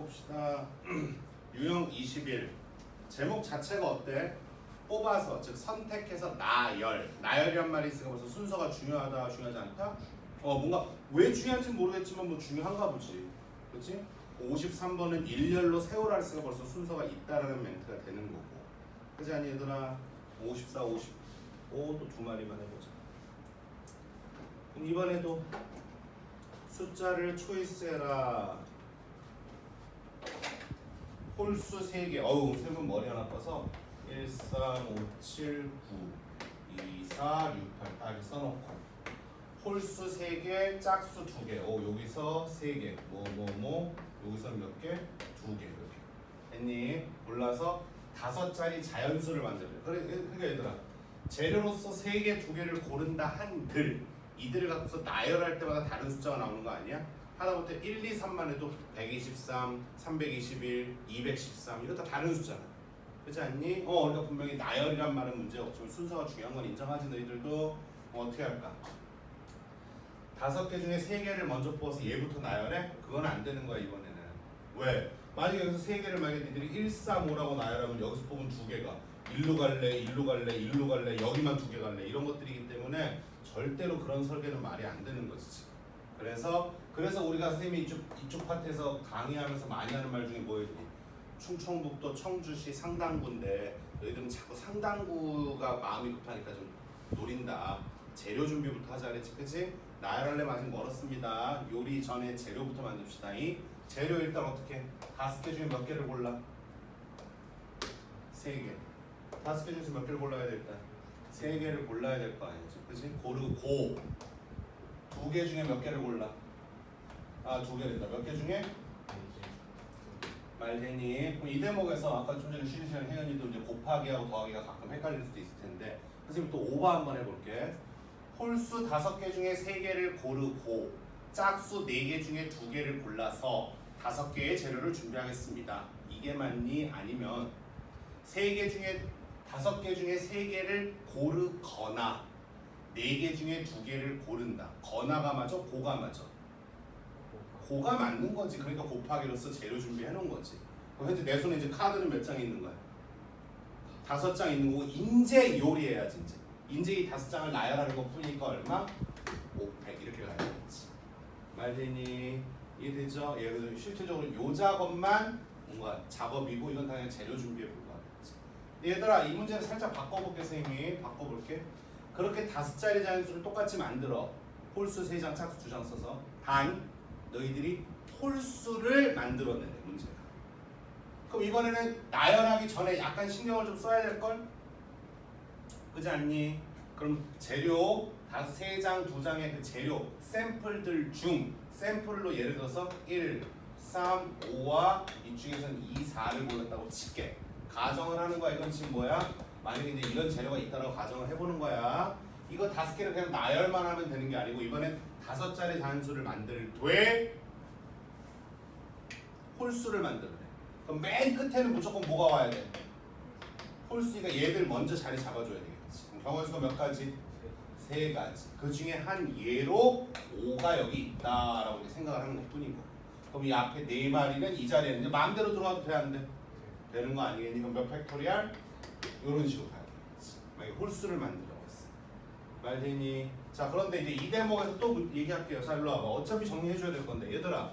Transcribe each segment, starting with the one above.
봅시다. 유형 21. 제목 자체가 어때? 뽑아서, 즉 선택해서 나열. 나열이란 말이 있으니까 벌써 순서가 중요하다, 중요하지 않다? 뭔가 왜 중요한지 모르겠지만 뭐 중요한가 보지. 그렇지? 53번은 일렬로 세우라 했으니까 벌써 순서가 있다라는 멘트가 되는 거고. 그렇지 않니 얘들아? 54, 55도 두 마리만 해보자. 그럼 이번에도 숫자를 초이스해라. 홀수 3개. 어우, 세 분 머리 하나 떠서 1, 3, 5, 7, 9, 2, 4, 6, 8 딱 써놓고 홀수 3개, 짝수 2개. 여기서 3개. 여기서 몇 개? 2개. 이렇게. 됐니? 골라서 5자리 자연수를 만들어요. 그러니까 얘들아, 재료로서 3개, 2개를 고른다 한들 이들을 갖고서 나열할 때마다 다른 숫자가 나오는 거 아니야? 하다못해 1, 2, 3만 해도 123, 321, 213 이거 다 다른 숫자야. 그렇지 않니? 그러니까 분명히 나열이란 말은 문제가 없지만 순서가 중요한 건 인정하지. 너희들도 어떻게 할까? 5개 중에 3개를 먼저 뽑아서 얘부터 나열해? 그건 안 되는 거야 이번에는. 왜? 만약에 여기서 3개를 만약에 니들이 1, 3, 5라고 나열하면 여기서 뽑은 2개가 일로 갈래, 일로 갈래, 일로 갈래, 여기만 2개 갈래 이런 것들이기 때문에 절대로 그런 설계는 말이 안 되는 거지. 그래서 우리가 선생님이 이쪽 파트에서 강의하면서 많이 하는 말 중에 뭐예요? 충청북도 청주시 상당구인데 너희들은 자꾸 상당구가 마음이 급하니까 좀 노린다. 재료 준비부터 하자 그랬지, 그치? 나열하려면 아직 멀었습니다. 요리 전에 재료부터 만듭시다. 이 재료 일단 어떻게? 5개 중에 몇 개를 골라? 3개. 5개 중에서 몇 개를 골라야 될까? 3개를 골라야 될 거 아니지, 그치? 고르고 2개 중에 몇 개를 골라? 2개를 몇 개 중에? 말되니? 그럼 이 대목에서 아까 좀 전에 쉬는 시간에 혜연이도 이제 곱하기하고 더하기가 가끔 헷갈릴 수도 있을 텐데 선생님 또 오버 한번 해볼게. 홀수 5개 중에 3개를 고르고 짝수 4개 중에 2개를 골라서 5개의 재료를 준비하겠습니다. 이게 맞니? 아니면 5개 중에 3개를 고르거나 4개 중에 2개를 고른다. 거나가 맞아? 고가 맞아? 고가 맞는 거지. 그러니까 곱하기로서 재료 준비해 놓은 거지. 그럼 현재 내 손에 이제 카드는 몇 장 있는 거야? 5장 있는 거고 인제 요리해야지. 이제 이 5장을 나열하는 거 뿐이니까 얼마? 500 이렇게 가야 되겠지. 말되니? 이해되죠? 예를 들어 실질적으로 요 작업만 뭔가 작업이고 이건 당연히 재료 준비해 볼 거야. 얘들아 이 문제는 살짝 바꿔볼게. 선생님이 바꿔볼게. 그렇게 5자리 자연수를 똑같이 만들어. 홀수 3장, 짝수 2장 써서. 단 너희들이 홀수를 만들어내네 문제가. 그럼 이번에는 나열하기 전에 약간 신경을 좀 써야 될걸? 그렇지 않니? 그럼 재료 3장, 2장의 그 재료 샘플들 중 샘플로 예를 들어서 1, 3, 5와 이 중에서는 2, 4를 골랐다고 칠게. 가정을 하는 거야. 이건 지금 뭐야? 만약에 이제 이런 재료가 있다라고 가정을 해보는 거야. 이거 5개를 그냥 나열만 하면 되는 게 아니고 이번엔 5자리 단수를 만들되 홀수를 만들어내. 그럼 맨 끝에는 무조건 뭐가 와야 돼? 홀수니까 얘들 먼저 자리 잡아줘야 되겠지. 경우의 수가 몇 가지? 3가지. 그 중에 한 예로 5가 여기 있다라고 생각을 하는 것 뿐이고. 그럼 이 앞에 4마리는 이 자리에 이제 마음대로 들어가도 돼 안 돼? 되는 거 아니겠니? 그럼 몇 팩토리얼? 이런 식으로 가야 되겠지. 만약에 홀수를 만들어. 말되니? 자 그런데 이제 이 대목에서 또 얘기할게요. 자 일로 와봐. 어차피 정리해줘야 될 건데 얘들아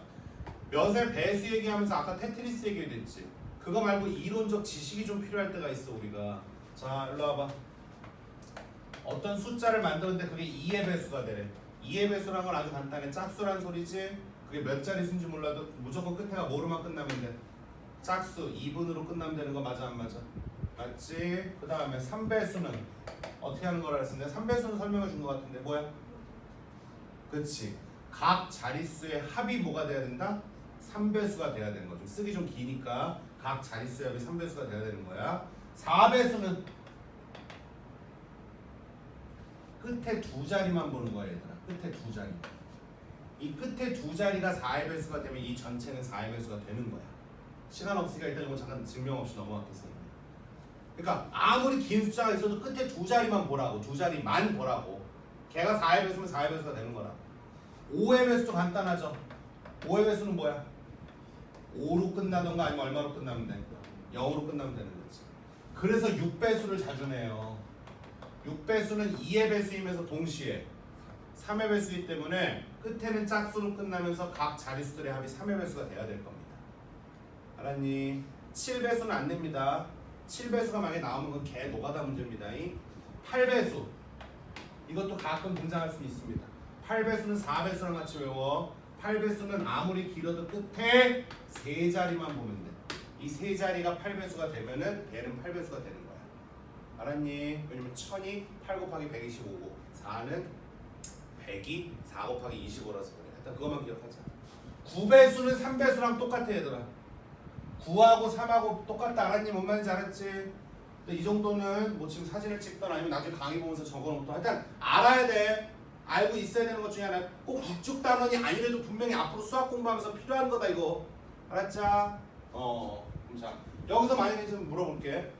몇의 배수 얘기하면서 아까 테트리스 얘기했지. 그거 말고 이론적 지식이 좀 필요할 때가 있어 우리가. 자 일로 와봐. 어떤 숫자를 만드는데 그게 2의 배수가 되래. 2의 배수란 건 아주 간단해. 짝수란 소리지. 그게 몇 자리 수인지 몰라도 무조건 끝에가 뭐로만 끝나면 돼? 짝수 2분으로 끝나면 되는 거 맞아 안 맞아? 맞지? 그 다음에 3배수는 어떻게 하는 거라 했었는데 3배수는 설명해 준 거 같은데 뭐야? 그치. 각 자릿수의 합이 뭐가 돼야 된다? 3배수가 돼야 되는 거죠. 쓰기 좀 기니까 각 자릿수의 합이 3배수가 돼야 되는 거야. 4배수는 끝에 2자리만 보는 거야 얘들아. 끝에 2자리. 이 끝에 2자리가 4의 배수가 되면 이 전체는 4의 배수가 되는 거야. 시간 없으니까 일단 이거 잠깐 증명 없이 넘어갔겠습니다. 그러니까 아무리 긴 숫자가 있어도 끝에 2자리만 보라고. 2자리만 보라고. 걔가 4의 배수면 4의 배수가 되는 거라. 5의 배수도 간단하죠. 5의 배수는 뭐야? 5로 끝나던가 아니면 얼마로 끝나면 돼? 0으로 끝나면 되는 거지. 그래서 6배수를 자주 내요. 6배수는 2의 배수이면서 동시에 3의 배수이기 때문에 끝에는 짝수로 끝나면서 각 자릿수들의 합이 3의 배수가 돼야 될 겁니다. 알았니? 7배수는 안 됩니다. 7배수가 만약에 나오면 그건 개 노가다 문제입니다. 8배수 이것도 가끔 등장할 수 있습니다. 8배수는 4배수랑 같이 외워. 8배수는 아무리 길어도 끝에 세 자리만 보면 돼. 이 세 자리가 8배수가 되면은 걔는 8배수가 되는 거야. 알았니? 왜냐면 1000이 8 곱하기 125고 4는 100이 4 곱하기 25라서 그래. 일단 그것만 기억하자. 9배수는 3배수랑 똑같아 얘들아. 9하고 3하고 똑같다. 알았니? 뭔 말인지 알았지? 근데 이 정도는 뭐 지금 사진을 찍던 아니면 나중에 강의 보면서 적어놓던 일단 알아야 돼. 알고 있어야 되는 것 중에 하나. 꼭 이쪽 단원이 아니래도 분명히 앞으로 수학 공부하면서 필요한 거다 이거. 알았자? 그럼 자 여기서 만약에 좀 물어볼게.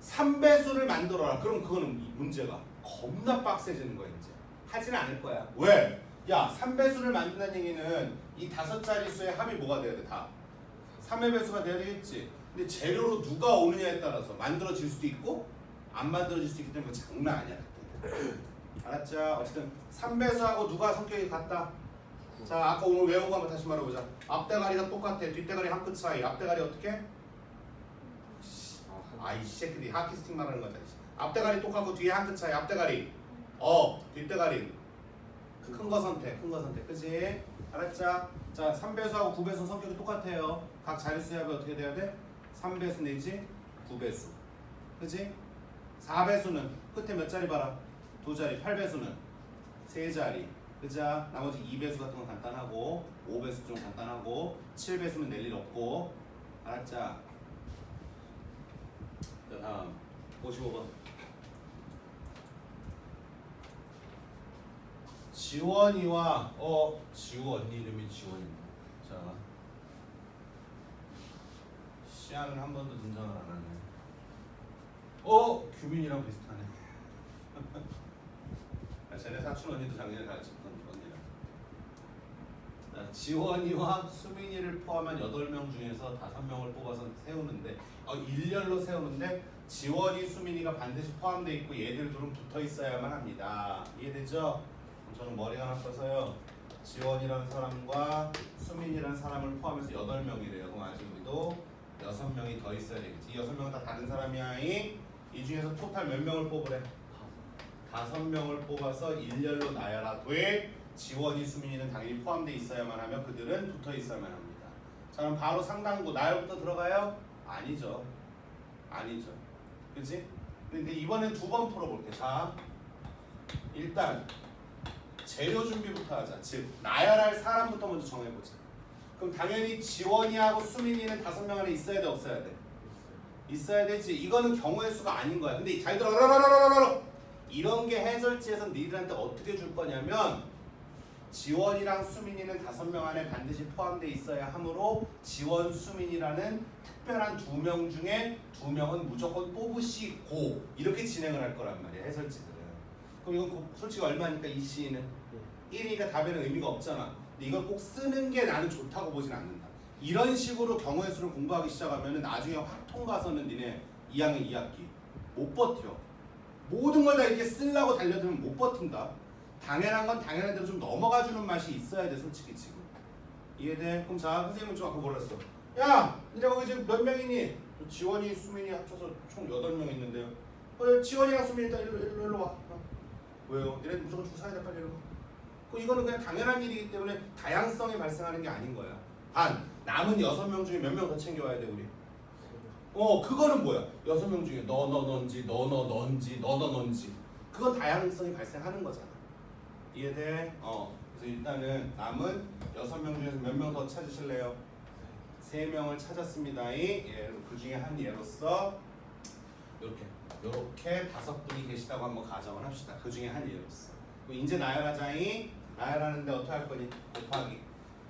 3배수를 만들어라. 그럼 그거는 문제가 겁나 빡세지는 거야 이제. 하지는 않을 거야. 왜? 야 3배수를 만든다는 얘기는 이 5자릿수의 합이 뭐가 돼야 돼? 다 3의 배수가 돼야 되겠지. 근데 재료로 누가 오느냐에 따라서 만들어질 수도 있고 안 만들어질 수도 있기 때문에 장난 아니야. 알았죠? 어쨌든 3배수하고 누가 성격이 같다? 자 아까 오늘 외운 거 한번 다시 말해보자. 앞대가리가 똑같아. 뒷대가리 한 끗 차이. 앞대가리 어떻게? 아이 새끼들이 하키스틱 말하는 거잖아. 앞대가리 똑같고 뒤에 한 끗 차이. 앞대가리 뒷대가리 큰 거 선택. 그치? 알았죠? 자 3배수하고 9배수 성격이 똑같아요. 각 자릿수의 합이 어떻게 돼야 돼? 3배수 내지 9배수. 그치? 4배수는 끝에 몇 자리 봐라? 2자리. 8배수는 3자리. 그자? 나머지 2배수 같은 건 간단하고 5배수 좀 간단하고 7배수는 낼 일 없고. 알았죠? 자 다음 55번. 지원이와 지우 언니 이름이 지원입니다. 자 시아는 한 번도 등장을 안 하네. 규민이랑 비슷하네. 쟤네 사촌 언니도 작년에 가르쳤던 언니라. 자, 지원이와 수민이를 포함한 8명 중에서 5명을 뽑아서 세우는데 일렬로 세우는데 지원이, 수민이가 반드시 포함되어 있고 얘들 둘은 붙어 있어야만 합니다. 이해되죠? 저는 머리가 나빠서요. 지원이라는 사람과 수민이라는 사람을 포함해서 8명이래요. 그럼 아직 우리도 6명이 더 있어야 되겠지. 이 6명은 다 다른 사람이야. 이 중에서 토탈 몇 명을 뽑으래? 5명을 뽑아서 일렬로 나열하되 지원이, 수민이는 당연히 포함되어 있어야만 하며 그들은 붙어 있어야만 합니다. 자 그럼 바로 상당구 나열부터 들어가요? 아니죠. 그치? 근데 이번엔 2번 풀어볼게. 자 일단 재료 준비부터 하자. 즉 나열할 사람부터 먼저 정해보자. 그럼 당연히 지원이하고 수민이는 5명 안에 있어야 돼 없어야 돼? 있어야 되지. 이거는 경우의 수가 아닌 거야. 근데 잘 들어. 이런 게 해설지에서 니들한테 어떻게 줄 거냐면 지원이랑 수민이는 5명 안에 반드시 포함되어 있어야 하므로 지원, 수민이라는 특별한 2명 중에 2명은 무조건 뽑으시고 이렇게 진행을 할 거란 말이야 해설지들은. 그럼 이건 솔직히 얼마니까 이 시는 1이니까 답에는 의미가 없잖아. 근데 이걸 꼭 쓰는 게 나는 좋다고 보진 않는다. 이런 식으로 경우의 수를 공부하기 시작하면 나중에 확통 가서는 니네 2학년 2학기 못 버텨. 모든 걸 다 이렇게 쓰려고 달려들면 못 버틴다. 당연한 건 당연한 대로 좀 넘어가주는 맛이 있어야 돼 솔직히 지금. 이해돼? 그럼 자 선생님은 좀 아까 뭐라 했어? 야! 니네 거기 지금 몇 명이니? 지원이, 수민이 합쳐서 총 8명 있는데요. 지원이랑 수민이 일단 일로 와. 왜요? 니네 무조건 줄 서야 돼 빨리 일로 와. 이거는 그냥 당연한 일이기 때문에 다양성이 발생하는 게 아닌 거야. 남은 6명 중에 몇 명 더 챙겨와야 돼 우리? 그거는 뭐야? 6명 중에 넌지 넌지 그건 다양성이 발생하는 거잖아. 이해돼? 그래서 일단은 남은 6명 중에서 몇 명 더 찾으실래요? 3명을 찾았습니다. 그 중에 한 예로서 이렇게 5분이 계시다고 한번 가정을 합시다. 그 중에 한 예로서. 이제 나열하자니 나열하는데 어떻게 할 거니? 곱하기.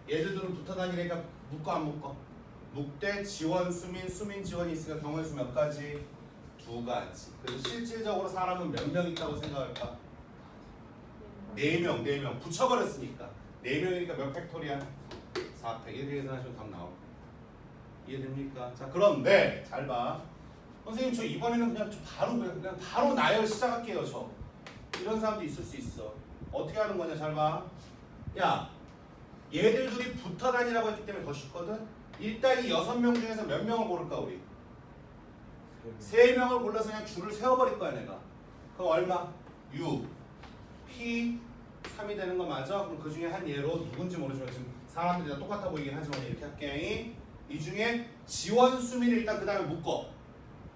얘들은 붙어 다니니까 묶어 안 묶어? 묶되 지원, 수민, 지원이 있으니까 경우의 수 몇 가지? 2가지. 그래서 실질적으로 사람은 몇 명 있다고 생각할까? 4명 붙여버렸으니까 4명이니까 몇 팩토리야? 4팩. 이렇게 계산하시면 답 나올 거야. 이해됩니까? 자, 그런데 잘 봐. 선생님 저 이번에는 그냥 그냥 바로 나열 시작할게요. 저 이런 사람도 있을 수 있어. 어떻게 하는 거냐? 잘 봐. 야, 얘들 둘이 붙어 다니라고 했기 때문에 더 쉽거든. 일단 이 6명 중에서 몇 명을 고를까 우리? 3명을 골라서 그냥 줄을 세워버릴 거야 내가. 그럼 얼마? 6 P 3이 되는 거 맞아? 그럼 그 중에 한 예로 누군지 모르지만 지금 사람들이 다 똑같아 보이긴 하지만 이렇게 할게. 이 중에 지원 수미를 일단 그 다음에 묶어.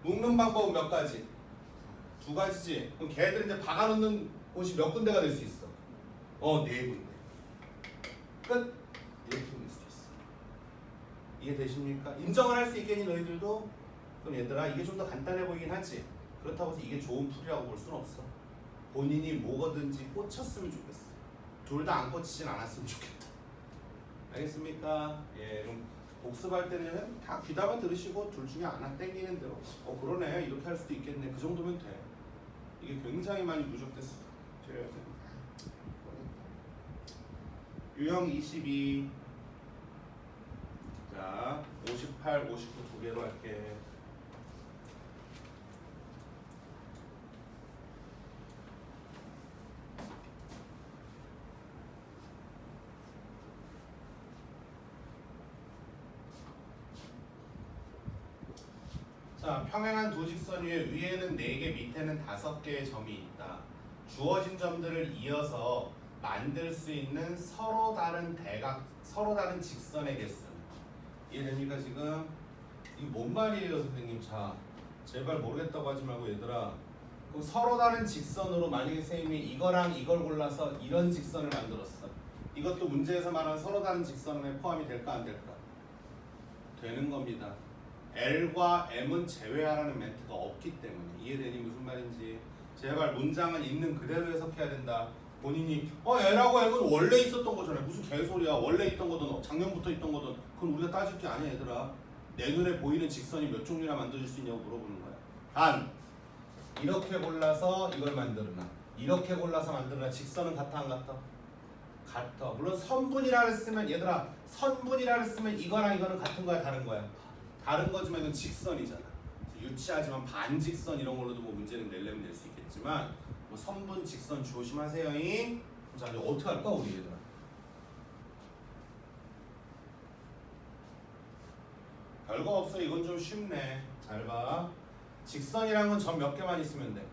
묶는 방법은 몇 가지? 2가지지. 그럼 걔들 이제 박아놓는 곳이 몇 군데가 될 수 있어? 4군데. 끝. 이렇게 보낼 수 있어. 이해되십니까? 인정을 할 수 있겠니 너희들도? 그럼 얘들아 이게 좀 더 간단해 보이긴 하지. 그렇다고 해서 이게 좋은 풀이라고 볼 수는 없어. 본인이 뭐거든지 꽂혔으면 좋겠어. 둘 다 안 꽂히진 않았으면 좋겠다. 알겠습니까? 예, 그럼 복습할 때는 다 귀담아 들으시고 둘 중에 하나 땡기는 대로 그러네 이렇게 할 수도 있겠네 그 정도면 돼. 이게 굉장히 많이 누적됐어. 돼야 돼. 유형 22. 자, 58, 59 두 개로 할게. 자, 평행한 두 직선 위에는 4개, 밑에는 5개의 점이 있다. 주어진 점들을 이어서 만들 수 있는 서로 다른 직선의 개수. 이해됩니까 지금? 이게 뭔 말이에요 선생님? 자, 제발 모르겠다고 하지 말고 얘들아. 그럼 서로 다른 직선으로 만약에 선생님이 이거랑 이걸 골라서 이런 직선을 만들었어. 이것도 문제에서 말하는 서로 다른 직선에 포함이 될까 안 될까? 되는 겁니다. L과 M은 제외하라는 멘트가 없기 때문에. 이해되니 무슨 말인지? 제발 문장은 있는 그대로 해석해야 된다. 본인이 L하고 M은 원래 있었던 거잖아요. 무슨 개소리야. 원래 있던 거든 작년부터 있던 거든 그건 우리가 따질 게 아니야 얘들아. 내 눈에 보이는 직선이 몇 종류나 만들어질 수 있냐고 물어보는 거야. 단 이렇게 골라서 이걸 만들으나 이렇게 골라서 만들으나 직선은 같아 안 같아? 같아. 물론 선분이라를 쓰면 얘들아 선분이라를 쓰면 이거랑 이거는 같은 거야 다른 거야? 다른 거지만 이건 직선이잖아. 유치하지만 반직선 이런 걸로도 뭐 문제는 내려면 낼 수 있겠지만 뭐 선분 직선 조심하세요잉. 자 이제 어떻게 할까 우리 얘들아? 별거 없어. 이건 좀 쉽네. 잘 봐. 직선이란 건 점 몇 개만 있으면 돼.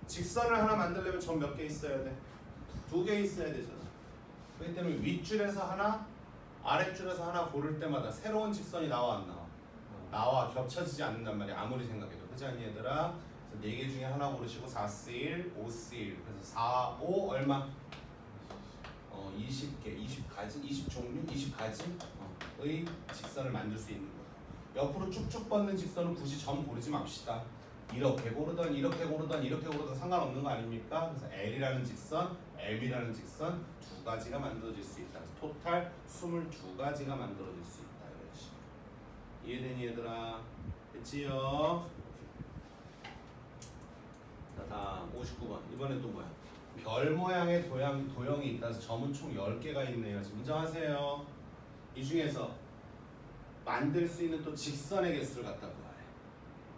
직선을 하나 만들려면 점 몇 개 있어야 돼? 2개 있어야 되잖아. 그렇기 때문에 윗줄에서 하나 아랫줄에서 하나 고를 때마다 새로운 직선이 나와 안 나와? 나와. 겹쳐지지 않는단 말이야. 아무리 생각해도. 그렇지 않니 얘들아? 그래서 4개 중에 하나 고르시고 4C1, 5C1 그래서 4, 5 얼마? 20개, 20가지, 20종류, 20가지의 직선을 만들 수 있는 거야. 옆으로 쭉쭉 뻗는 직선은 굳이 점 고르지 맙시다. 이렇게 고르던 이렇게 고르던 이렇게 고르던 상관없는 거 아닙니까? 그래서 L이라는 직선, M이라는 직선 2가지가 만들어질 수 있다. 토탈 22가지가 만들어질 수 있다. 이런 식으로. 이해되니 얘들아? 됐지요? 자 다음 59번. 이번엔 또 뭐야? 별 모양의 도형이 있다. 그래서 점은 총 10개가 있네요. 지금 인정하세요. 이 중에서 만들 수 있는 또 직선의 개수를 갖다 구하래.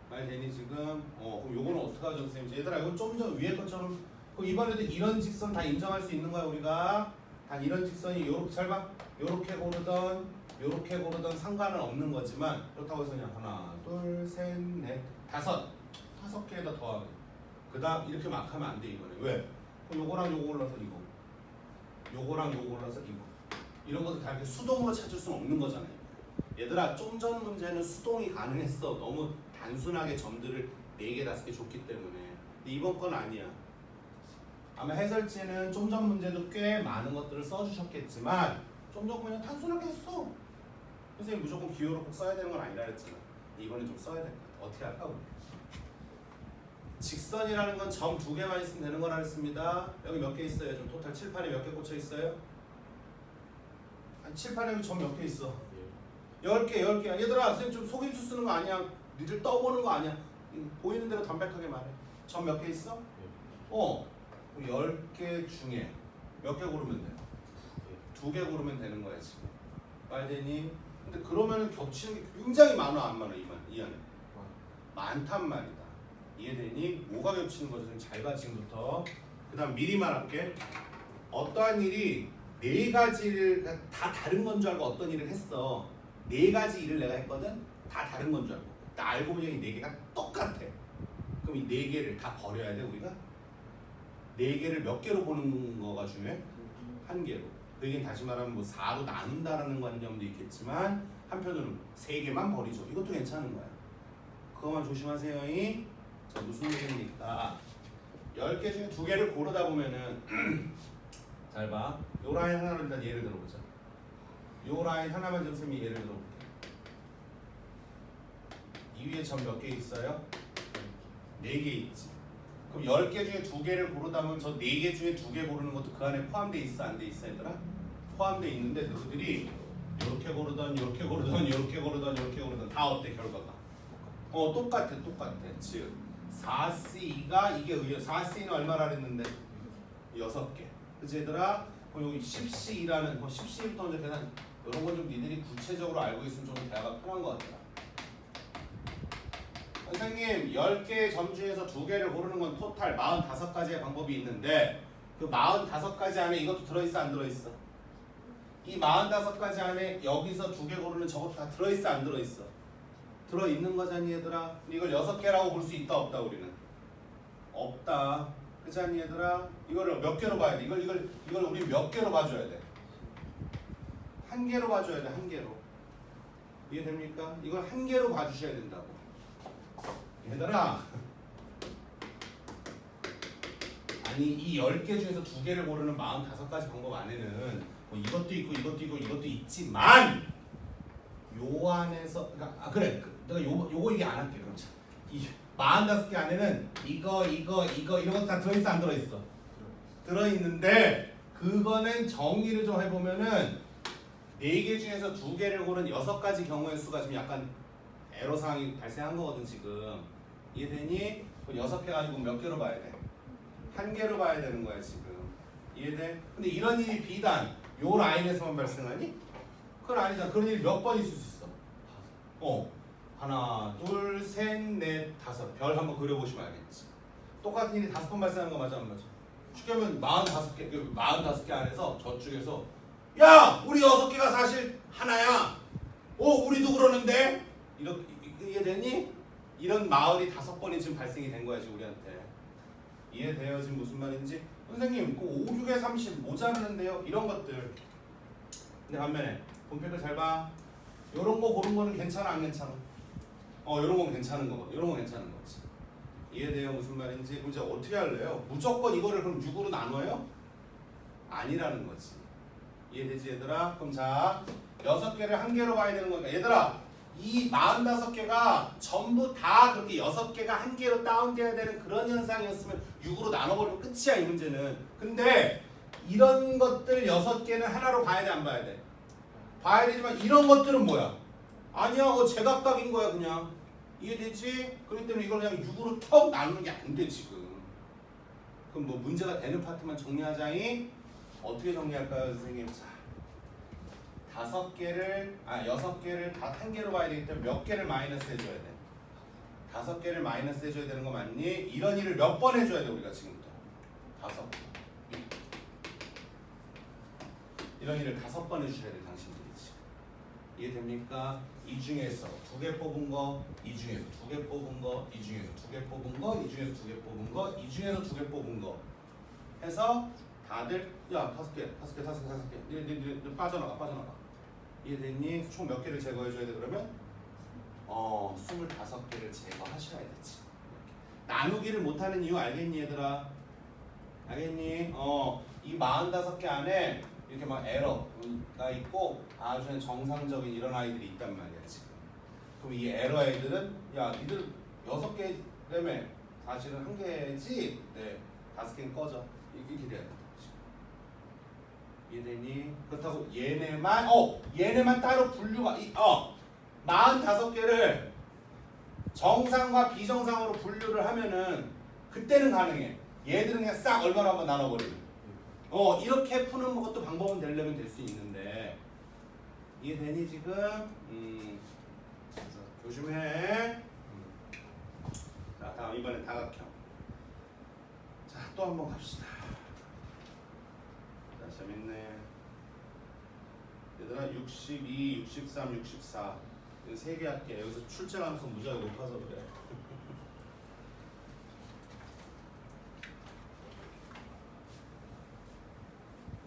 말 되니 지금? 그럼 요거는 어떻게 하죠 선생님? 얘들아 이건 좀 전 위에 것처럼 그럼 이번에도 이런 직선 다 인정할 수 있는 거야 우리가? 단 이런 직선이 요렇게 잘 봐. 요렇게 고르던 상관은 없는 거지만 그렇다고 해서 그냥 하나 둘 셋 넷 다섯 개에다 더하기 그 다음 이렇게 막 하면 안 돼 이거는. 왜? 그럼 요거랑 요거 골라서 이거 요거랑 요거 골라서 이거 이런 것도 다 이렇게 수동으로 찾을 수는 없는 거잖아요. 얘들아 좀 전 문제는 수동이 가능했어. 너무 단순하게 점들을 4개 5개 줬기 때문에. 근데 이번 건 아니야. 아마 해설지는 좀 전 문제도 꽤 많은 것들을 써주셨겠지만 좀 전 그냥 단순하게 했어. 선생님 무조건 기호로 꼭 써야 되는 건 아니라 했잖아. 이번에 좀 써야 될 것 같아. 어떻게 할까 우리? 직선이라는 건 점 2개만 있으면 되는 거라 했습니다. 여기 몇 개 있어요? 좀 토탈 칠판에 몇 개 꽂혀 있어요? 아니 칠판에 좀 몇 개 있어? 10개. 얘들아 선생님 좀 속임수 쓰는 거 아니야? 니들 떠보는 거 아니야? 보이는 대로 담백하게 말해. 점 몇 개 있어? 10개 중에 몇 개 고르면 돼? 2개 고르면 되는 거야 지금. 말되니? 근데 그러면은 겹치는 게 굉장히 많아 안 많아 이 안에? 많단 말이다. 이해되니? 뭐가 겹치는 거지? 잘 봐 지금부터. 그 다음 미리 말할게. 어떠한 일이 네 가지를 다 다른 건 줄 알고 어떤 일을 했어. 네 가지 일을 내가 했거든. 다 다른 건 줄 알고. 나 알고 보니 이 네 개가 똑같아. 그럼 이 네 개를 다 버려야 돼 우리가? 네 개를 몇 개로 보는 거가 중요해? 한 개로. 그 얘기는 다시 말하면 뭐 4로 나눈다라는 관념도 있겠지만 한편으로는 3개만 버리죠. 이것도 괜찮은 거야. 그거만 조심하세요. 자, 무슨 얘기입니까? 10개 중에 2개를 고르다 보면은 잘 봐. 요 라인 하나로 일단 예를 들어보자. 요 라인 하나만 좀 쌤이 예를 들어볼게. 이 위에 점 몇 개 있어요? 4개 있지. 그럼 10개 중에 2개를 고르다 보면 저 4개 중에 2개 고르는 것도 그 안에 포함돼 있어? 안 돼 있어 얘들아? 포함돼 있는데 너희들이 이렇게 고르던 이렇게 고르던 이렇게 고르던 이렇게 고르던 다 어때 결과가? 똑같아. 즉 4C가 이게 4C는 얼마나 했는데? 6개. 그치 얘들아? 그럼 여기 10C라는 10C부터 이제 계산 이런 건 좀 니들이 구체적으로 알고 있으면 좀 대화가 편한 것 같더라. 선생님 10개의 점 중에서 2개를 고르는 건 토탈 45가지의 방법이 있는데 그 45가지 안에 이것도 들어있어 안 들어있어? 이 45가지 안에 여기서 2개 고르는 저것도 다 들어있어 안 들어있어? 들어있는 거잖니 얘들아. 이걸 6개라고 볼 수 있다 없다 우리는? 없다. 그렇잖니 얘들아. 이거를 몇 개로 봐야 돼? 이걸 우리 몇 개로 봐줘야 돼? 한 개로 봐줘야 돼. 한 개로. 이해됩니까? 이걸 한 개로 봐주셔야 된다고. 얘들아. 아니 이 10개 중에서 2개를 고르는 45가지 방법 안에는 뭐 이것도 있고 이것도 있고 이것도 있지만 요 안에서 그러니까 그래 내가 요거 얘기 안 할게. 그럼 이 45개 안에는 이거 이런 거 다 들어있어 안 들어있어? 들어있는데 그거는 정리를 좀 해보면은 4개 중에서 2개를 고른 6가지 경우의 수가 지금 약간 에러 상황이 발생한 거거든 지금. 이해되니? 그럼 6개 가지고 몇 개로 봐야 돼? 한 개로 봐야 되는 거야 지금. 이해돼? 근데 이런 일이 비단 요 라인에서만 발생하니? 그건 아니잖아. 그런 일이 몇 번 있을 수 있어? 하나, 둘, 셋, 넷, 다섯. 별 한번 그려보시면 알겠지. 똑같은 일이 5번 발생하는 거 맞아 안 맞아? 쉽게 하면 45개 안에서 저쪽에서 야! 우리 6개가 사실 하나야. 우리도 그러는데? 이렇게 이해되니? 이런 마을이 5번이 지금 발생이 된 거야 지금 우리한테. 이해돼요 지금 무슨 말인지? 선생님 그 5, 6에 30 모자라는데요? 이런 것들. 근데 반면에 본팩을 잘 봐. 요런 거 고른 거는 괜찮아 안 괜찮아? 요런 건 괜찮은 거거든. 요런 건 괜찮은 거지. 이해돼요 무슨 말인지? 그럼 이제 어떻게 할래요? 무조건 이거를 그럼 6으로 나눠요? 아니라는 거지. 이해되지 얘들아? 그럼 자 6개를 한 개로 봐야 되는 거니까 얘들아 이 45개가 전부 다 그렇게 6개가 한 개로 다운돼야 되는 그런 현상이었으면 6으로 나눠버리면 끝이야 이 문제는. 근데 이런 것들 6개는 하나로 봐야 돼 안 봐야 돼? 봐야 되지만 이런 것들은 뭐야? 아니야 그거 제각각인 거야 그냥. 이해되지? 그렇기 때문에 이걸 그냥 6으로 턱 나누는 게 안 돼 지금. 그럼 뭐 문제가 되는 파트만 정리하자니? 어떻게 정리할까요 선생님? 자 6개를 다 한 개로 봐야 되기 때문에 몇 개를 마이너스 해줘야 돼? 5개를 마이너스 해줘야 되는 거 맞니? 이런 일을 몇 번 해줘야 돼 우리가 지금부터? 5번. 이런 일을 5번 해주셔야 돼 당신들이 지금. 이해됩니까? 이 중에서 2개 뽑은 거, 이 중에서 2개 뽑은 거, 이 중에서 2개 뽑은 거, 이 중에서 2개 뽑은 거, 이 중에서 2개 뽑은 거 해서 다들 야 5개 네 빠져나가. 이해됐니? 총 몇 개를 제거해줘야 돼 그러면? 25개를 제거하셔야 되지. 나누기를 못하는 이유 알겠니 얘들아? 알겠니? 이 45개 안에 이렇게 막 에러가 있고 아주 정상적인 이런 아이들이 있단 말이야 지금. 그럼 이 에러 애들은 야 니들 6개라며 사실은 1개지? 네 5개는 꺼져. 이렇게 돼야 돼. 이해되니? 그렇다고 얘네만 따로 분류가 45개를 정상과 비정상으로 분류를 하면은 그때는 가능해. 얘들은 그냥 싹 얼마로 한번 나눠버리면 이렇게 푸는 것도 방법은 되려면 될 수 있는데 이해되니 지금? 그래서 조심해. 자, 다음 이번엔 다각형. 자, 또 한번 갑시다. 자, 재밌네. 얘들아 62, 63, 64 이거 3개 할게. 여기서 출제가능성 무지하게 높아서 그래.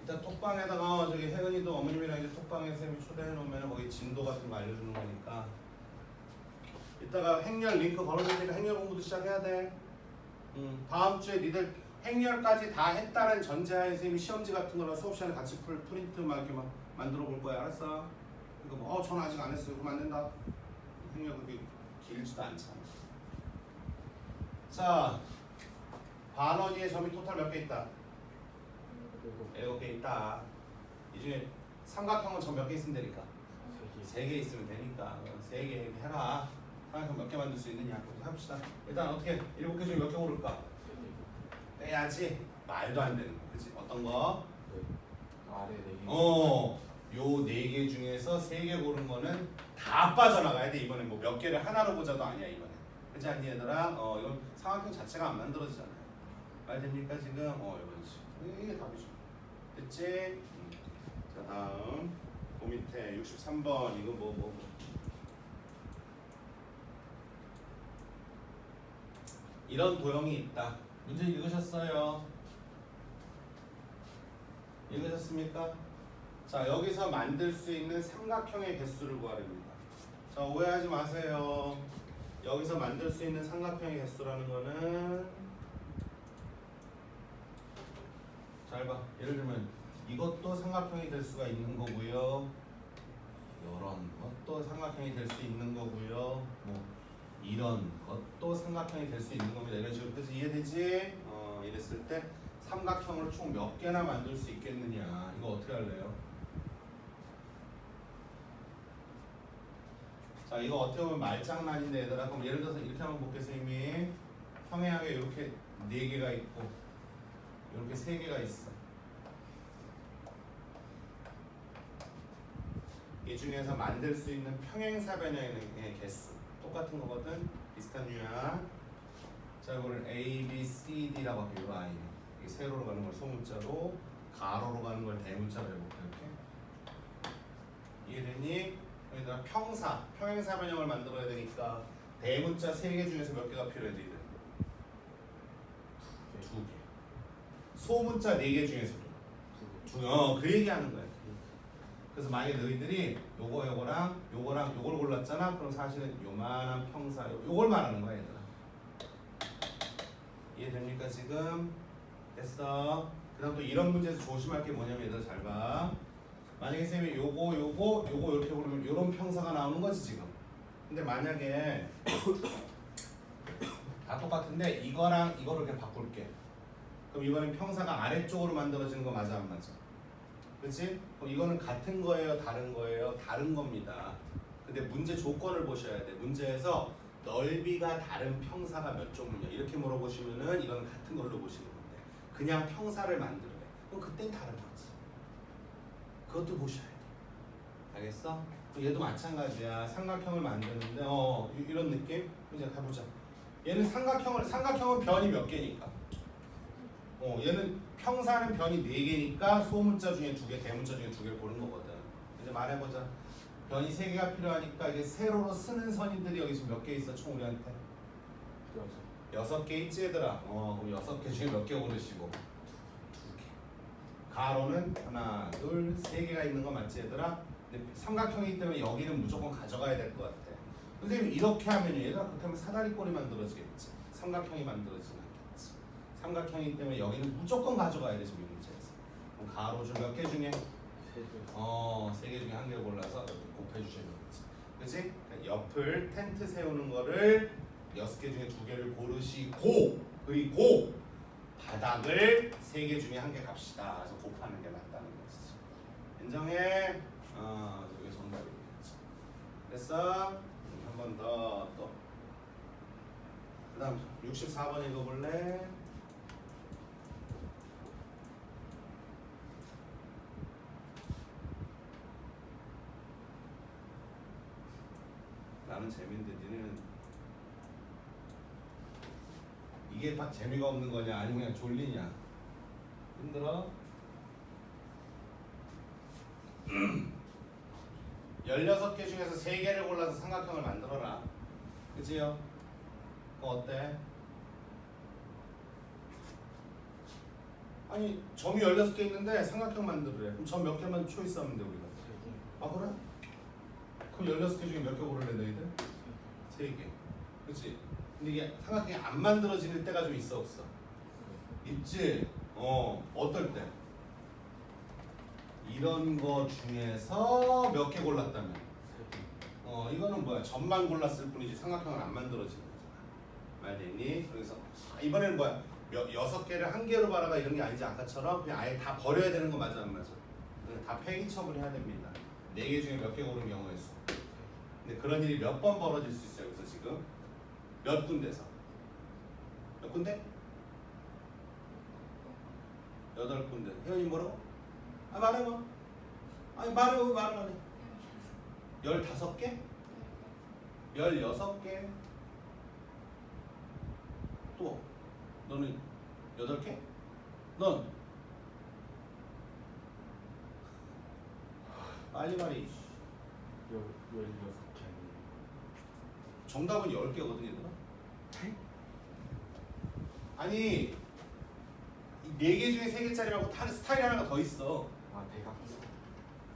일단 톡방에다가 저기 혜은이도 어머님이랑 이제 톡방에 쌤이 초대해 놓으면 거기 진도 같은 거 알려주는 거니까 이따가 행렬 링크 걸어줄 테니까 행렬 공부도 시작해야 돼. 다음 주에 니들 행렬까지 다 했다는 전제하에 쌤이 시험지 같은 거랑 수업 시간에 같이 프린트 막 이렇게 막 만들어 볼 거야. 알았어? 그러니까 뭐 저는 아직 안 했어요. 그럼 안 된다. 행렬 그렇게 길지도 않잖아. 자, 반원위의 점이 토탈 몇 개 있다? 7개 있다. 이 중에 삼각형은 점 몇 개 있으면 되니까? 3개 있으면 되니까 3개 해라. 삼각형 몇 개 만들 수 있느냐? 합시다. 일단 어떻게 7개 중에 몇 개 고를까? 빼야지. 말도 안 되는 거. 그치? 어떤 거? 아래 4개. 요 4개 중에서 3개 고른 거는 다 빠져나가야 돼. 이번에 뭐 몇 개를 하나로 보자도 아니야 이번에. 그렇지 않니 얘들아? 이건 삼각형 자체가 안 만들어지잖아요. 말 됩니까 지금? 이런 식으로. 이게 답이죠. 됐지? 자 다음 그 밑에 63번 이거 뭐 이런 도형이 있다. 문제 읽으셨어요? 읽으셨습니까? 자 여기서 만들 수 있는 삼각형의 개수를 구하랍니다. 자 오해하지 마세요. 여기서 만들 수 있는 삼각형의 개수라는 거는 잘 봐. 예를 들면 이것도 삼각형이 될 수가 있는 거고요. 이런 것도 삼각형이 될 수 있는 거고요. 뭐 이런 것도 삼각형이 될 수 있는 겁니다. 이런 식으로. 그래서 이해되지? 이랬을 때 삼각형을 총 몇 개나 만들 수 있겠느냐. 이거 어떻게 할래요? 자 이거 어떻게 보면 말장난인데 얘들아. 그럼 예를 들어서 이렇게 한번 볼게요. 선생님이 평행하게 이렇게 4개가 있고 이렇게 3개가 있어. 이 중에서 만들 수 있는 평행사변형의 개수 똑같은 거거든. 비슷한 유야. 자 이거를 A, B, C, D라고 할게요. 이 라인. 이게 세로로 가는 걸 소문자로, 가로로 가는 걸 대문자로 해볼게요. 이렇게. 이해되니? 여기다가 평행사변형을 만들어야 되니까 대문자 3개 중에서 몇 개가 필요해? 너희들? 2개. 소문자 4개 중에서도 2개. 그 얘기하는 거야. 그래서 만약에 너희들이 요거랑 요걸 골랐잖아. 그럼 사실은 요만한 평사 요걸 말하는 거야 얘들아. 이해됩니까 지금? 됐어. 그 다음 또 이런 문제에서 조심할 게 뭐냐면 얘들아 잘 봐. 만약에 쌤이 요거 이렇게 고르면 요런 평사가 나오는 거지 지금. 근데 만약에 다 똑같은데 이거랑 이거를 이렇게 바꿀게. 그럼 이거는 평사가 아래쪽으로 만들어지는 거 맞아 안 맞아? 그렇지? 그럼 이거는 같은 거예요, 다른 거예요? 다른 겁니다. 근데 문제 조건을 보셔야 돼. 문제에서 넓이가 다른 평사가 몇 종류냐 이렇게 물어보시면은 이건 같은 걸로 보시는 건데 그냥 평사를 만들래. 그럼 그땐 다른 거지. 그것도 보셔야 돼. 알겠어? 얘도 마찬가지야. 삼각형을 만드는데 이런 느낌? 이제 가보자. 얘는 삼각형은 변이 몇 개니까. 얘는 평사는 변이 4개니까 소문자 중에 2개, 대문자 중에 2개를 고른 거거든. 이제 말해보자. 변이 3개가 필요하니까 이게 세로로 쓰는 선인들이 여기 지금 몇 개 있어? 총 우리한테? 6개 있지 얘들아. 그럼 6개 중에 몇 개 고르시고? 2개. 가로는 하나, 둘, 3개가 있는 거 맞지 얘들아? 근데 삼각형이기 때문에 여기는 무조건 가져가야 될 것 같아. 선생님 이렇게 하면요 얘들아 그렇게 하면 사다리꼴이 만들어지겠지. 삼각형이 만들어지는 않겠지. 삼각형이기 때문에 여기는 무조건 가져가야 돼 지금 이 문제에서. 그럼 가로 중 몇 개 중에? 3개 중에 1개 골라서 곱해주시면 되지. 그치? 그러니까 옆을 텐트 세우는 거를 6개 중에 2개를 고르시고 그리고 바닥을 3개 중에 1개 갑시다. 그래서 곱하는 게 맞다는 거지. 인정해? 저게 정답이겠지. 됐어? 한 번 더 또. 그 다음 64번 읽어볼래? 나는 재밌는데 니네는 이게 다 재미가 없는 거냐 아니면 그냥 졸리냐? 힘들어? 16개 중에서 3개를 골라서 삼각형을 만들어라. 그치요? 그거 어때? 아니 점이 16개 있는데 삼각형 만들으래. 그럼 점 몇 개만 초이스하면 돼 우리가. 아 그래? 그럼 16개 중에 몇 개 고를래 너희들? 3개. 그치? 근데 이게 삼각형이 안 만들어질 때가 좀 있어 없어? 있지? 어떨 때? 이런 거 중에서 몇 개 골랐다면? 이거는 뭐야? 점만 골랐을 뿐이지 삼각형은 안 만들어지는 거잖아. 말되니? 그래서 이번에는 뭐야? 6개를 한 개로 바라가 이런 게 아니지 아까처럼 그냥 아예 다 버려야 되는 거 맞아 안 맞아? 다 폐기 처분해야 됩니다. 4개 중에 몇 개 고른 경우의 수. 근데 그런 일이 몇 번 벌어질 수 있어요. 그래서 지금 몇 군데서? 몇 군데? 8군데. 혜연이 뭐라고? 아 말해봐. 아니 말해 왜 말을 안 해? 15개? 16개? 또 너는 8개? 넌? 빨리 말해. 16개 정답은 10개거든 얘들아. 아니 이 4개 중에 3개짜리라고 다른 스타일이 하나가 더 있어. 아 대각선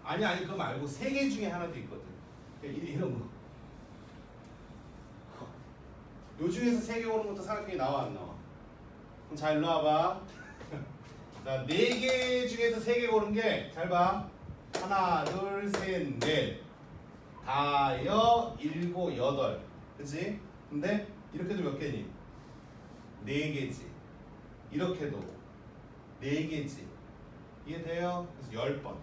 아니 그거 말고 3개 중에 하나도 있거든. 이런 거. 요 중에서 3개 고른 것도 삼각형이 나와 안 나와? 그럼 자 일로 와봐. 자 4개 중에서 3개 고른 게 잘 봐. 하나 둘 셋 넷 다여 일곱 여덟. 그치? 근데 이렇게도 몇 개니? 4개지. 이렇게도 4개지. 이해돼요? 그래서 10번.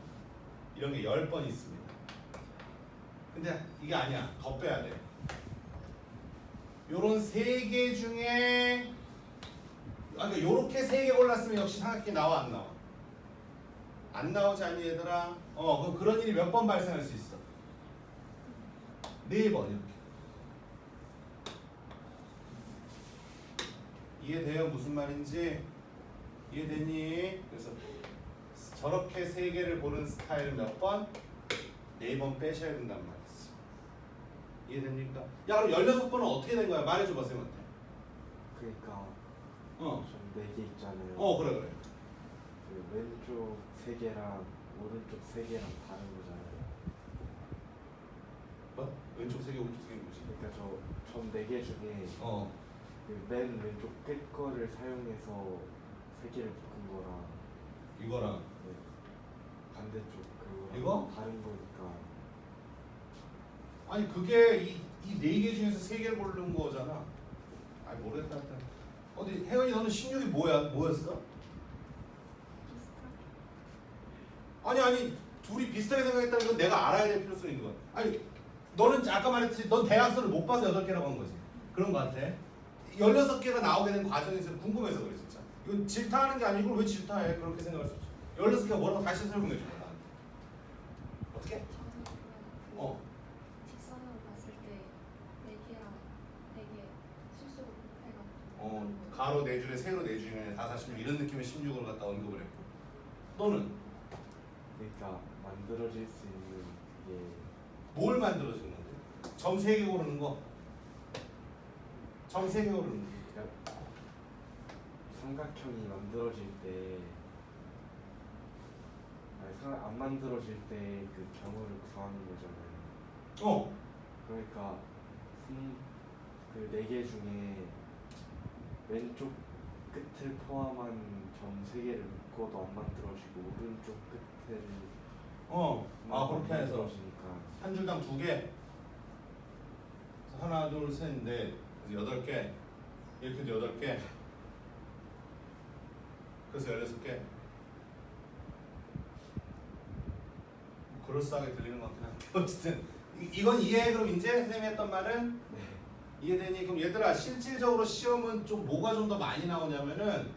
이런 게 10번 있습니다. 근데 이게 아니야. 더 빼야 돼. 요런 3개 중에 그러니까 요렇게 3개 골랐으면 역시 삼각형이 나와 안 나와? 안 나오지 않니 얘들아? 그럼 그런 일이 몇 번 발생할 수 있어? 4번 이렇게. 이해돼요? 무슨 말인지? 이해되니? 그래서 저렇게 3개를 고른 스타일은 몇 번? 4번 빼셔야 된단 말이지. 이해됩니까? 야 그럼 16번은 어떻게 된 거야? 말해줘봐 쌤한테. 그러니까 어. 좀 4개 있잖아요. 그래. 그 왼쪽 3개랑 오른쪽 3개랑 다른 거잖아요. 뭐? 왼쪽 3개 오른쪽 3개 뭐지? 그러니까 전 4개 중에 그 맨 왼쪽 끝 거를 사용해서 3개를 묶은 거랑 이거랑 네, 반대쪽 그거랑 이거? 다른 거니까 아니 그게 이 4개 중에서 3개를 고른 거잖아. 아니 모르겠다. 어디 혜연이 너는 16이 뭐였어? 아니 둘이 비슷하게 생각했다는 건 내가 알아야 될 필요성이 있는 거야. 아니 너는 아까 말했듯이 넌 대학서를 못 봐서 8개라고 한 거지. 그런 거 같아. 16개가 나오게 된 과정이 있어서 궁금해서 그래 진짜. 이건 질타하는 게 아니고 왜 질타해? 그렇게 생각할 수 있지. 16개가 뭐라고 다시 설명해 줘. 어떻게? 저는 직선으로 봤을 때 4개랑 4개 실수로 곱해가지고 가로 4줄에 세로 4줄에 다 46 이런 느낌의 16을 갖다 언급을 했고. 너는 그러니까 만들어질 수 있는 그게 뭘 만들어지는 건데? 점 3개 고르는 거. 점 3개 고르는 거. 그러니까 삼각형이 만들어질 때 안 만들어질 때 그 경우를 구하는 거잖아요. 그러니까 그 4개 중에 왼쪽 끝을 포함한 점 3개를 묶어도 안 만들어지고 오른쪽 끝을 그렇게 해서 만들어지니까 한 줄당 2개. 하나, 둘, 셋, 넷, 8개. 이렇게도 8개. 그래서 16개. 그럴싸하게 들리는 것 같긴 한데 어쨌든 이건 이해해. 그럼 이제 선생님이 했던 말은 네. 이해되니? 그럼 얘들아 실질적으로 시험은 좀 뭐가 좀 더 많이 나오냐면은